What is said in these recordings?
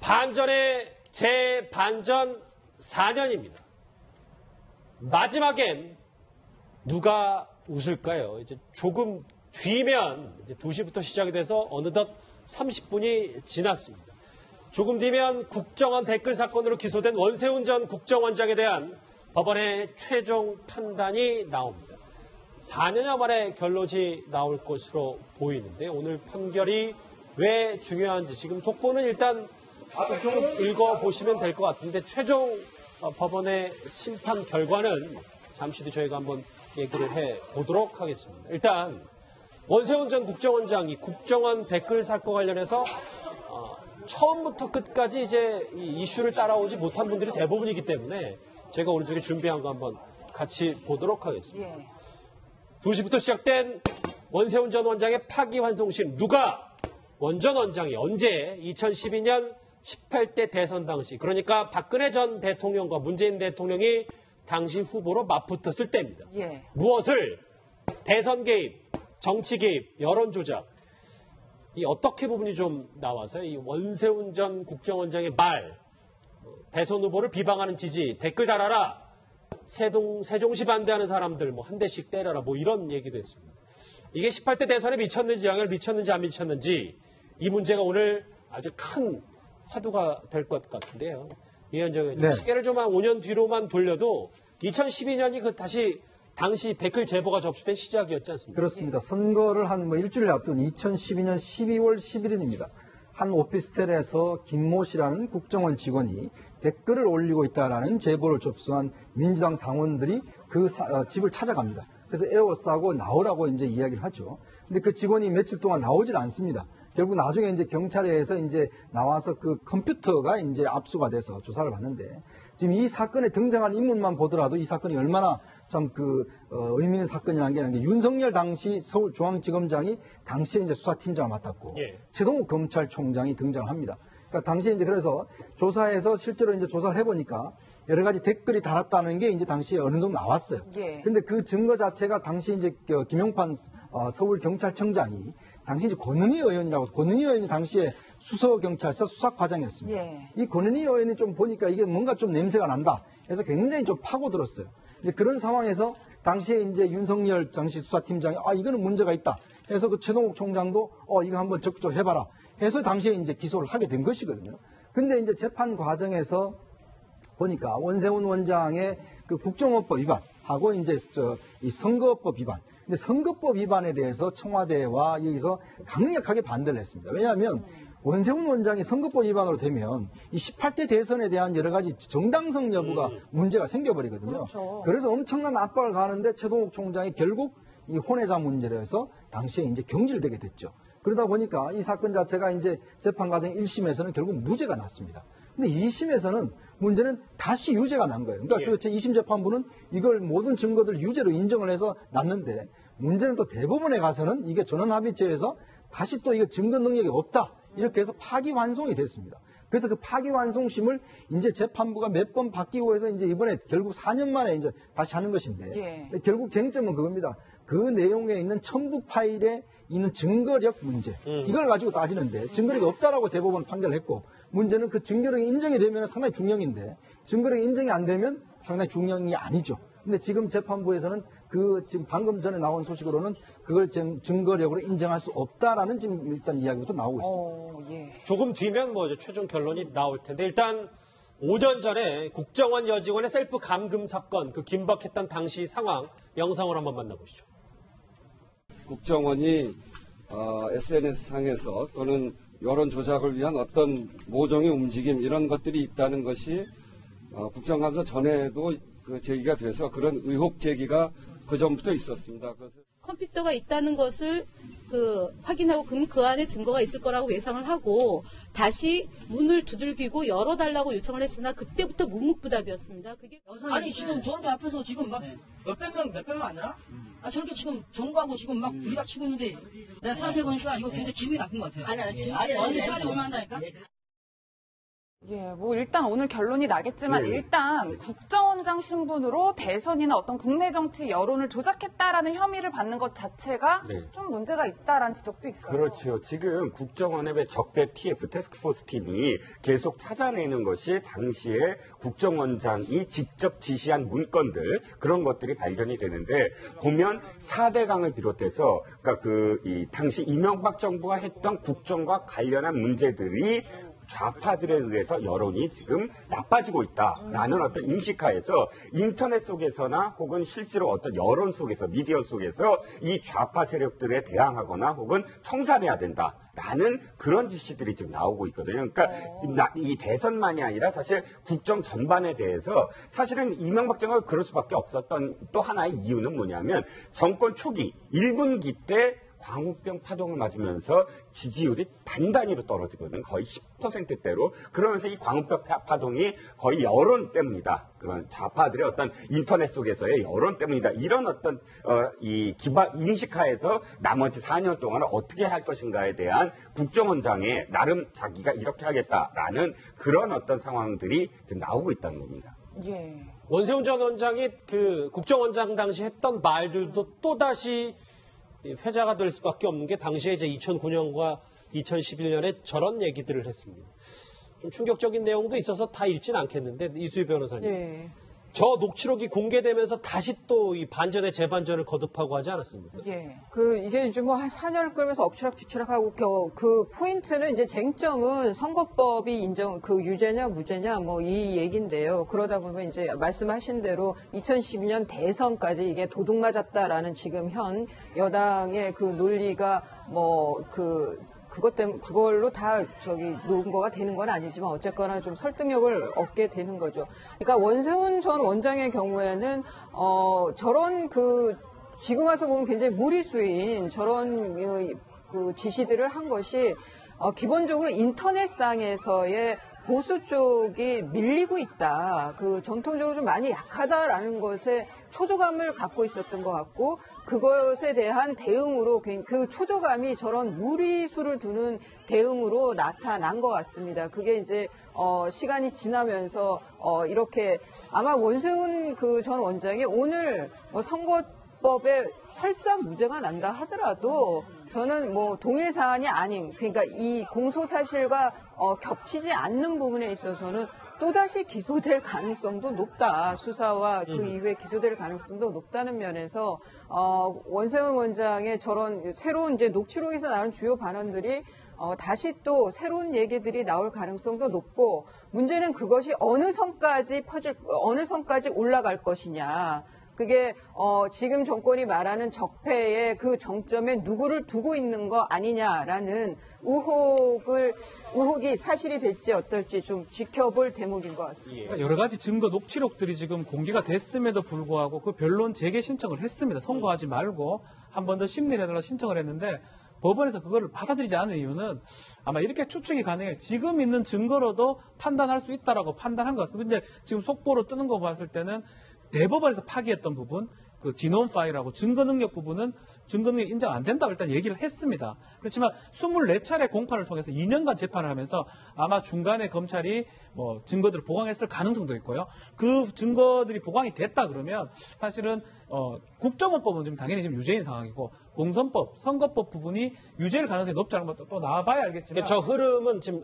반전의 재반전 4년입니다. 마지막엔 누가 웃을까요? 이제 조금 뒤면 이제 2시부터 시작이 돼서 어느덧 30분이 지났습니다. 조금 뒤면 국정원 댓글 사건으로 기소된 원세훈 전 국정원장에 대한 법원의 최종 판단이 나옵니다. 4년여 만에 결론이 나올 것으로 보이는데 오늘 판결이 왜 중요한지 지금 속보는 일단 좀 읽어보시면 될 것 같은데 최종 법원의 심판 결과는 잠시 뒤 저희가 한번 얘기를 해보도록 하겠습니다. 일단 원세훈 전 국정원장이 국정원 댓글 사건 관련해서 처음부터 끝까지 이제 이 이슈를 따라오지 못한 분들이 대부분이기 때문에 제가 오른쪽에 준비한 거 한번 같이 보도록 하겠습니다. 2시부터 시작된 원세훈 전 원장의 파기환송심. 누가 원 전 원장이 언제 2012년 18대 대선 당시 그러니까 박근혜 전 대통령과 문재인 대통령이 당시 후보로 맞붙었을 때입니다. 무엇을 대선 개입, 정치 개입, 여론 조작 이 어떻게 부분이 좀 나와서요. 이 원세훈 전 국정원장의 말, 대선 후보를 비방하는 지지, 댓글 달아라, 세종시 반대하는 사람들 뭐 한 대씩 때려라 뭐 이런 얘기도 했습니다. 이게 18대 대선에 미쳤는지 영향을 미쳤는지 안 미쳤는지 이 문제가 오늘 아주 큰 화두가 될 것 같은데요. 이현정 의원님, 시계를 좀 한 5년 뒤로만 돌려도 2012년이 그 다시 당시 댓글 제보가 접수된 시작이었지 않습니까? 그렇습니다. 선거를 한 일주일 앞둔 2012년 12월 11일입니다. 한 오피스텔에서 김모 씨라는 국정원 직원이 댓글을 올리고 있다라는 제보를 접수한 민주당 당원들이 그 집을 찾아갑니다. 그래서 에워싸고 나오라고 이제 이야기를 하죠. 근데 그 직원이 며칠 동안 나오질 않습니다. 결국 나중에 이제 경찰에서 이제 나와서 그 컴퓨터가 이제 압수가 돼서 조사를 받는데 지금 이 사건에 등장한 인물만 보더라도 이 사건이 얼마나 참 의미 있는 사건이라는 게 윤석열 당시 서울중앙지검장이 당시에 이제 수사팀장을 맡았고 최동욱 검찰총장이 등장합니다. 그러니까 당시에 이제 그래서 조사해서 실제로 이제 조사를 해보니까 여러 가지 댓글이 달았다는 게 이제 당시에 어느 정도 나왔어요. 근데 그 증거 자체가 당시 이제 김용판 서울경찰청장이 당시 이제 권은희 의원이라고, 권은희 의원이 당시에 수서경찰서 수사과장이었습니다. 이 권은희 의원이 좀 보니까 이게 뭔가 좀 냄새가 난다. 그래서 굉장히 좀 파고들었어요. 이제 그런 상황에서 당시에 이제 윤석열 당시 수사팀장이 이거는 문제가 있다. 해서 그 최동욱 총장도 이거 한번 적극적으로 해봐라. 해서 당시에 이제 기소를 하게 된 것이거든요. 근데 이제 재판 과정에서 보니까 원세훈 원장의 그 국정원법 위반하고 이제 이 선거법 위반. 근데 선거법 위반에 대해서 청와대와 여기서 강력하게 반대를 했습니다. 왜냐하면 원세훈 원장이 선거법 위반으로 되면 이 18대 대선에 대한 여러 가지 정당성 여부가 문제가 생겨버리거든요. 그래서 엄청난 압박을 가하는데 최동욱 총장이 결국 이 혼외자 문제로 해서 당시에 이제 경질되게 됐죠. 그러다 보니까 이 사건 자체가 이제 재판 과정 1심에서는 결국 무죄가 났습니다. 근데 2심에서는 문제는 다시 유죄가 난 거예요. 그러니까 그 제2심 재판부는 이걸 모든 증거들 유죄로 인정을 해서 났는데 문제는 또 대법원에 가서는 이게 전원합의체에서 다시 또 이거 증거 능력이 없다. 이렇게 해서 파기환송이 됐습니다. 그래서 그 파기환송심을 이제 재판부가 몇 번 바뀌고 해서 이제 이번에 결국 4년 만에 이제 다시 하는 것인데 결국 쟁점은 그겁니다. 그 내용에 있는 첨부 파일에 있는 증거력 문제 이걸 가지고 따지는데 증거력이 없다라고 대법원 판결을 했고 문제는 그 증거력이 인정이 되면 상당히 중형인데 증거력이 인정이 안 되면 상당히 중형이 아니죠. 근데 지금 재판부에서는 지금 방금 전에 나온 소식으로는 그걸 증거력으로 인정할 수 없다라는 지금 일단 이야기부터 나오고 있습니다. 조금 뒤면 뭐 이제 최종 결론이 나올 텐데 일단 5년 전에 국정원 여직원의 셀프 감금 사건 그 긴박했던 당시 상황 영상으로 한번 만나보시죠. 국정원이 SNS상에서 또는 여론 조작을 위한 어떤 모종의 움직임 이런 것들이 있다는 것이 국정감사 전에도 제기가 돼서 그런 의혹 제기가 그 전부터 있었습니다. 컴퓨터가 있다는 것을 확인하고 그럼 그 안에 증거가 있을 거라고 예상을 하고 다시 문을 두들기고 열어달라고 요청을 했으나 그때부터 묵묵부답이었습니다. 그게 아니 지금 저렇게 앞에서 지금 막 몇백 명 아니라 저렇게 지금 정부하고 지금 막 부딪히고 있는데 내가 생각해보니까 이거 굉장히 기분이 나쁜 것 같아요. 아니 원찰이 오면 한다니까. 예, 뭐 일단 오늘 결론이 나겠지만 일단 국정원장 신분으로 대선이나 어떤 국내 정치 여론을 조작했다라는 혐의를 받는 것 자체가 좀 문제가 있다라는 지적도 있어요. 그렇죠. 지금 국정원의 왜 적대 TF, 태스크포스 팀이 계속 찾아내는 것이 당시에 국정원장이 직접 지시한 문건들, 그런 것들이 발견이 되는데, 보면 4대강을 비롯해서, 그러니까 당시 이명박 정부가 했던 국정과 관련한 문제들이 좌파들에 의해서 여론이 지금 나빠지고 있다라는 어떤 인식하에서 인터넷 속에서나 혹은 실제로 어떤 여론 속에서, 미디어 속에서 이 좌파 세력들에 대항하거나 혹은 청산해야 된다라는 그런 지시들이 지금 나오고 있거든요. 그러니까 이 대선만이 아니라 사실 국정 전반에 대해서 사실은 이명박 정부가 그럴 수밖에 없었던 또 하나의 이유는 뭐냐면, 정권 초기 1분기 때 광우병 파동을 맞으면서 지지율이 단단히로 떨어지거든요. 거의 10%대로. 그러면서 이 광우병 파동이 거의 여론 때문이다. 그런 좌파들의 어떤 인터넷 속에서의 여론 때문이다. 이런 어떤 이 기반 인식하에서 나머지 4년 동안은 어떻게 할 것인가에 대한 국정원장의 나름 자기가 이렇게 하겠다라는 그런 어떤 상황들이 지금 나오고 있다는 겁니다. 예. 원세훈 전 원장이 그 국정원장 당시 했던 말들도 또다시 회자가 될 수밖에 없는 게, 당시에 이제 2009년과 2011년에 저런 얘기들을 했습니다. 좀 충격적인 내용도 있어서 다 읽진 않겠는데, 이수희 변호사님. 예. 저 녹취록이 공개되면서 다시 또 이 반전의 재반전을 거듭하고 하지 않았습니까? 예. 이게 이제 뭐 한 4년을 끌면서 엎치락뒤치락하고 그 포인트는 이제 쟁점은 선거법이 유죄냐 무죄냐 뭐 이 얘기인데요. 그러다 보면 이제 말씀하신 대로 2012년 대선까지 이게 도둑 맞았다라는 지금 현 여당의 그 논리가 그걸로 다 논거가 되는 건 아니지만 어쨌거나 좀 설득력을 얻게 되는 거죠. 그러니까 원세훈 전 원장의 경우에는 저런 지금 와서 보면 굉장히 무리수인 저런 그 지시들을 한 것이 기본적으로 인터넷상에서의 보수 쪽이 밀리고 있다. 전통적으로 좀 많이 약하다라는 것에 초조감을 갖고 있었던 것 같고, 그것에 대한 대응으로 그 초조감이 저런 무리수를 두는 대응으로 나타난 것 같습니다. 그게 이제 시간이 지나면서 이렇게 아마 원세훈 전 원장이 오늘 선거법에 설사 무죄가 난다 하더라도 저는 동일 사안이 아닌, 그러니까 이 공소 사실과 겹치지 않는 부분에 있어서는 또다시 기소될 가능성도 높다. 수사와 그 이후에 기소될 가능성도 높다는 면에서 원세훈 원장의 저런 새로운 이제 녹취록에서 나온 주요 발언들이 다시 또 새로운 얘기들이 나올 가능성도 높고, 문제는 그것이 어느 선까지 올라갈 것이냐. 그게 지금 정권이 말하는 적폐의 그 정점에 누구를 두고 있는 거 아니냐라는 의혹이 사실이 될지 어떨지 좀 지켜볼 대목인 것 같습니다. 여러 가지 증거 녹취록들이 지금 공개가 됐음에도 불구하고 그 변론 재개 신청을 했습니다. 선고하지 말고 한 번 더 심리를 해달라 신청을 했는데, 법원에서 그거를 받아들이지 않은 이유는 아마 이렇게 추측이 가능해요. 지금 있는 증거로도 판단할 수 있다라고 판단한 것 같습니다. 근데 지금 속보로 뜨는 거 봤을 때는 대법원에서 파기했던 부분, 그 진원 파일하고 증거 능력 부분은 증거 능력 인정 안 된다고 일단 얘기를 했습니다. 그렇지만 24차례 공판을 통해서 2년간 재판을 하면서 아마 중간에 검찰이 증거들을 보강했을 가능성도 있고요. 그 증거들이 보강이 됐다 그러면 사실은 국정원법은 지금 당연히 지금 유죄인 상황이고, 공선법, 선거법 부분이 유죄일 가능성이 높지 않은 것도 또 나와봐야 알겠지만, 저 흐름은 지금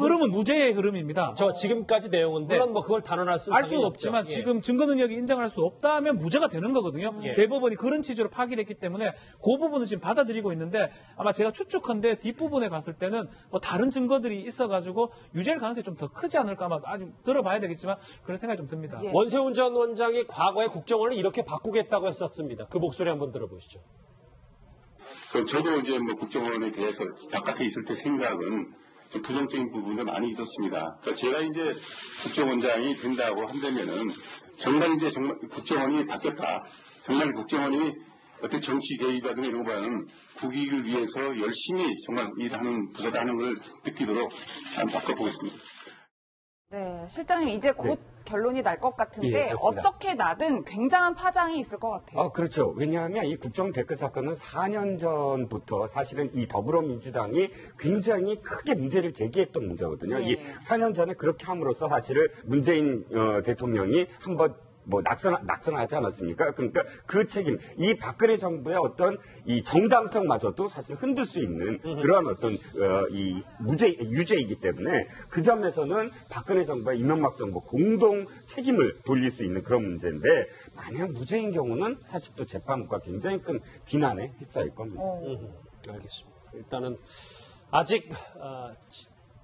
흐름은 무죄의 흐름입니다. 저 지금까지 내용은 물론 그걸 단언할 수 알 수는 없지만 지금 증거 능력이 인정할 수 없다면 무죄가 되는 거거든요. 대법원이 그런 취지로 파기를 했기 때문에 그 부분은 지금 받아들이고 있는데, 아마 제가 추측한데 뒷부분에 갔을 때는 다른 증거들이 있어가지고 유죄일 가능성이 좀 더 크지 않을까, 아마 아직 들어봐야 되겠지만 그런 생각이 좀 듭니다. 원세훈 전 원장이 과거에 국정원을 이렇게 바꾸겠다고 했었습니다. 그 목소리 한번 들어보시죠. 저도 이제 국정원에 대해서 바깥에 있을 때 생각은 좀 부정적인 부분도 많이 있었습니다. 그러니까 제가 이제 국정원장이 된다고 한다면은 정말 국정원이 바뀌었다. 정말 국정원이 어떤 정치 개입이라든가 이런 거보다는 국익을 위해서 열심히 정말 일하는 부서다 하는 걸 느끼도록 한번 바꿔보겠습니다. 네, 실장님 이제 곧 결론이 날 것 같은데 예, 그렇습니다. 어떻게 나든 굉장한 파장이 있을 것 같아요. 그렇죠. 왜냐하면 이 국정 댓글 사건은 4년 전부터 사실은 이 더불어민주당이 굉장히 크게 문제를 제기했던 문제거든요. 이 4년 전에 그렇게 함으로써 사실은 문재인 대통령이 한번 낙선하지 않았습니까? 그러니까 그 책임, 이 박근혜 정부의 어떤 이 정당성마저도 사실 흔들 수 있는 그러한 어떤 이 유죄이기 때문에 그 점에서는 박근혜 정부와 이명박 정부 공동 책임을 돌릴 수 있는 그런 문제인데 만약 무죄인 경우는 사실 또 재판부가 굉장히 큰 비난에 휩싸일 겁니다. 알겠습니다. 일단은 아직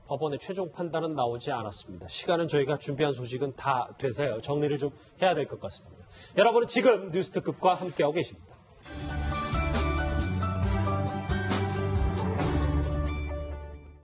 법원의 최종 판단은 나오지 않았습니다. 시간은 저희가 준비한 소식은 다 돼서요. 정리를 좀 해야 될 것 같습니다. 여러분은 지금 뉴스특급과 함께하고 계십니다.